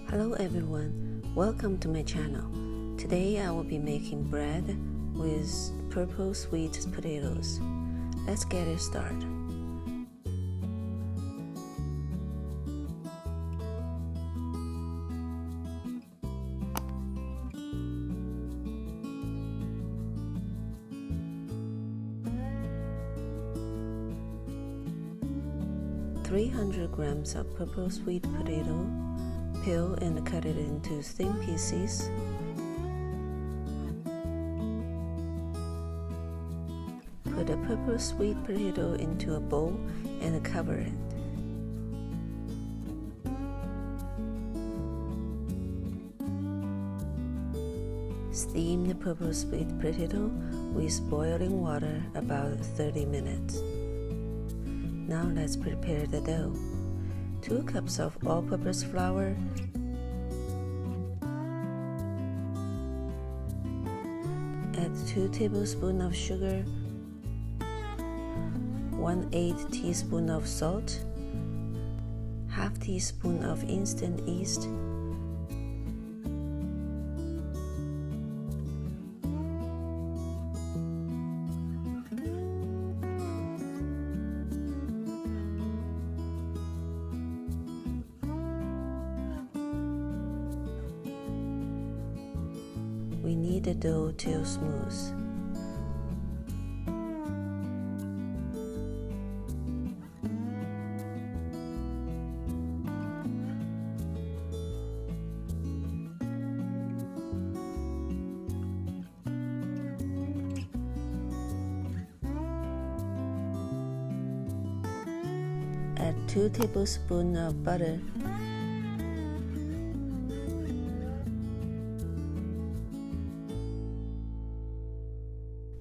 Hello everyone, welcome to my channel. Today I will be making bread with purple sweet potatoes. Let's get it started. $300 of purple sweet potato. Peel and cut it into thin pieces. Put a purple sweet potato into a bowl and cover it. Steam the purple sweet potato with boiling water about 30 minutes. Now let's prepare the dough. 2 cups of all-purpose flour, add 2 tablespoons of sugar, 1/8 teaspoon of salt, half teaspoon of instant yeast, we knead the dough till smooth. Add 2 tablespoons of butter.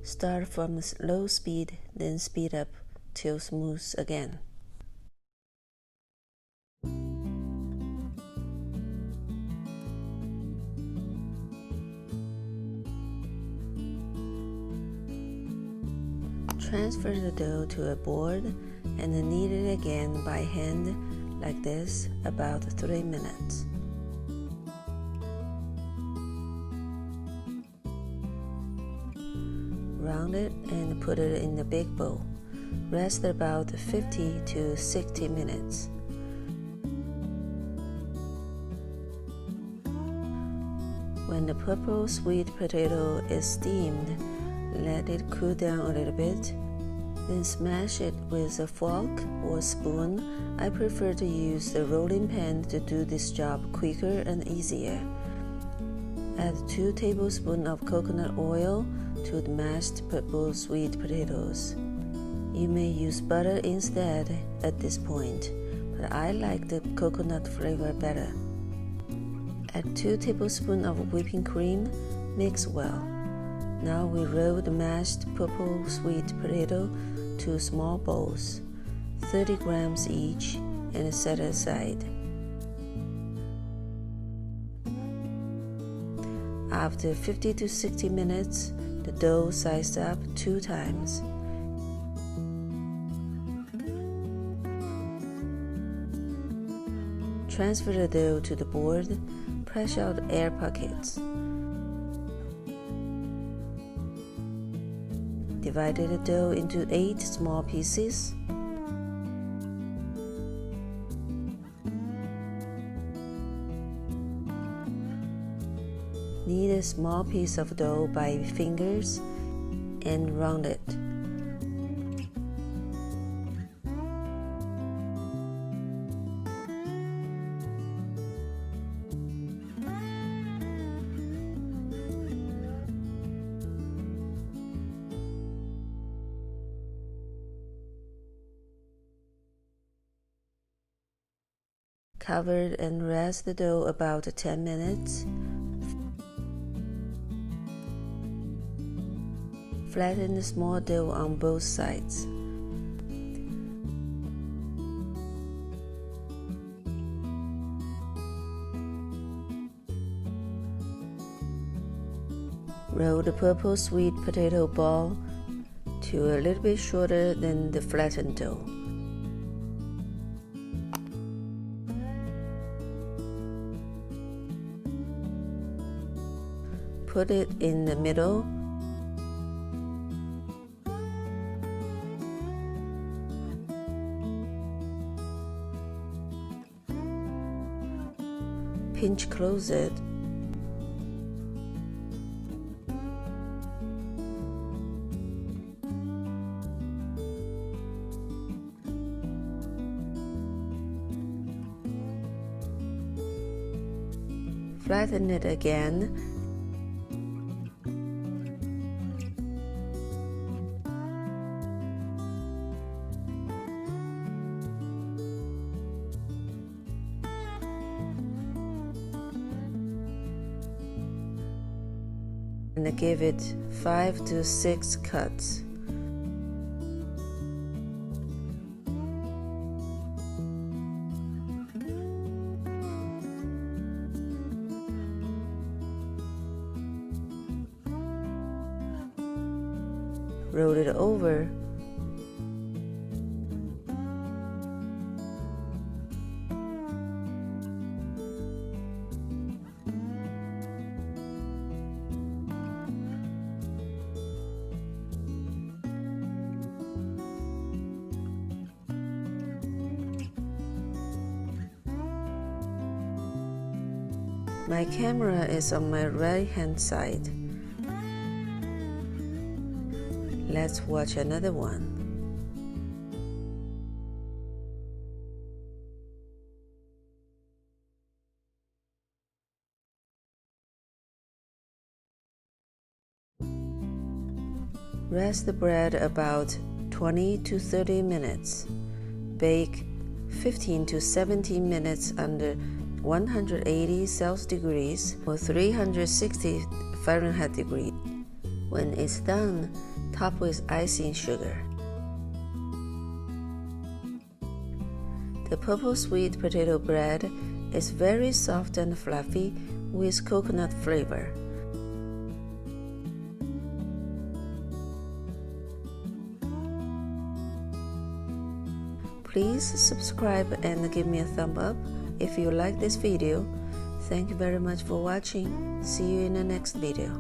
Start from low speed, then speed up till smooth again. Transfer the dough to a board and knead it again by hand like this about 3 minutes. Round it and put it in a big bowl. Rest about 50 to 60 minutes. When the purple sweet potato is steamed, let it cool down a little bit. Then smash it with a fork or spoon. I prefer to use the rolling pin to do this job quicker and easier. Add 2 tablespoons of coconut oil to the mashed purple sweet potatoes. You may use butter instead at this point, but I like the coconut flavor better. Add 2 tablespoons of whipping cream, mix well. Now we roll the mashed purple sweet potato to small bowls, 30 grams each, and set aside. After 50 to 60 minutes, the dough sized up 2 times. Transfer the dough to the board, press out air pockets. Divide the dough into 8 small pieces. Knead a small piece of dough by fingers and round it. Cover and rest the dough about 10 minutes. Flatten the small dough on both sides. Roll the purple sweet potato ball to a little bit shorter than the flattened dough. put it in the middle. Pinch close it. Flatten it again. And give it 5 to 6 cuts. Roll it over. My camera is on my right hand side. Let's watch another one. Rest the bread about 20 to 30 minutes. Bake 15 to 17 minutes under 180 Celsius degrees or 360 Fahrenheit degrees. When it's done, top with icing sugar. The purple sweet potato bread is very soft and fluffy with coconut flavor. Please subscribe and give me a thumb up if you like this video. Thank you very much for watching. See you in the next video.